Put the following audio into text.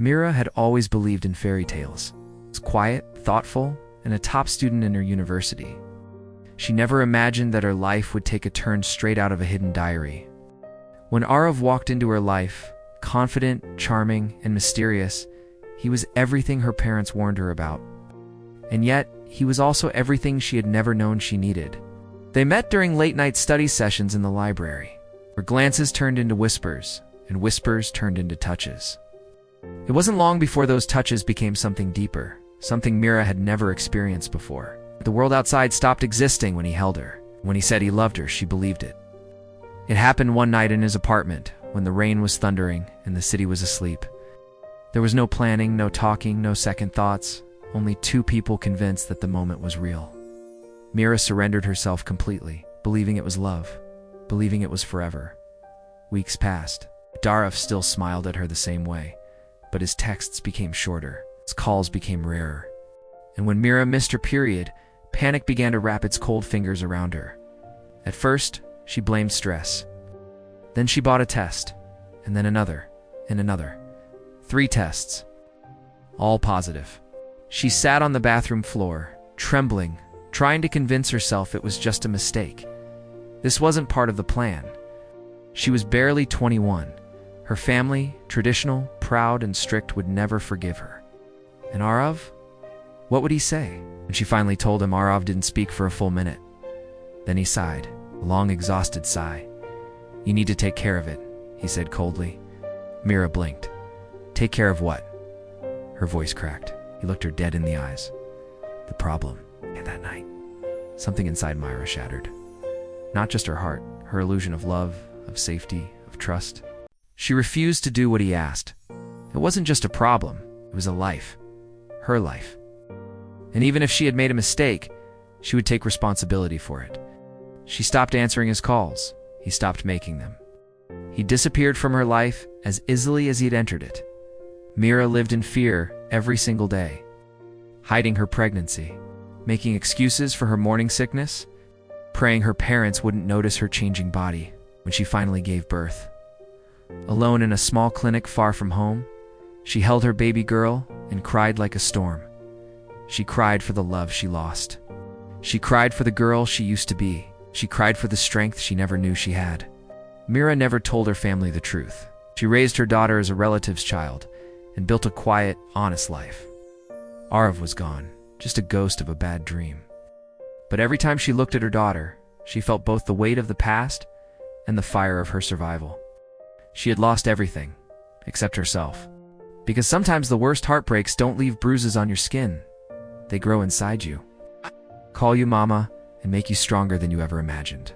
Mira had always believed in fairy tales. She was quiet, thoughtful, and a top student in her university. She never imagined that her life would take a turn straight out of a hidden diary. When Arav walked into her life, confident, charming, and mysterious, he was everything her parents warned her about. And yet, he was also everything she had never known she needed. They met during late-night study sessions in the library, where glances turned into whispers, and whispers turned into touches. It wasn't long before those touches became something deeper, something Mira had never experienced before. The world outside stopped existing when he held her. When he said he loved her, she believed it. It happened one night in his apartment, when the rain was thundering and the city was asleep. There was no planning, no talking, no second thoughts, only two people convinced that the moment was real. Mira surrendered herself completely, believing it was love, believing it was forever. Weeks passed. Arav still smiled at her the same way, but his texts became shorter, his calls became rarer. And when Mira missed her period, panic began to wrap its cold fingers around her. At first, she blamed stress. Then she bought a test, and then another, and another. 3 tests, all positive. She sat on the bathroom floor, trembling, trying to convince herself it was just a mistake. This wasn't part of the plan. She was barely 21. Her family, traditional, proud, and strict, would never forgive her. And Arav? What would he say? When she finally told him, Arav didn't speak for a full minute. Then he sighed, a long, exhausted sigh. "You need to take care of it," he said coldly. Mira blinked. "Take care of what?" Her voice cracked. He looked her dead in the eyes. The problem. And that night, something inside Mira shattered. Not just her heart, her illusion of love, of safety, of trust. She refused to do what he asked. It wasn't just a problem, it was a life. Her life. And even if she had made a mistake, she would take responsibility for it. She stopped answering his calls. He stopped making them. He disappeared from her life as easily as he'd entered it. Mira lived in fear every single day, hiding her pregnancy, making excuses for her morning sickness, praying her parents wouldn't notice her changing body when she finally gave birth. Alone in a small clinic far from home, she held her baby girl and cried like a storm. She cried for the love she lost. She cried for the girl she used to be. She cried for the strength she never knew she had. Mira never told her family the truth. She raised her daughter as a relative's child and built a quiet, honest life. Arav was gone, just a ghost of a bad dream. But every time she looked at her daughter, she felt both the weight of the past and the fire of her survival. She had lost everything, except herself. Because sometimes the worst heartbreaks don't leave bruises on your skin. They grow inside you, call you mama, and make you stronger than you ever imagined.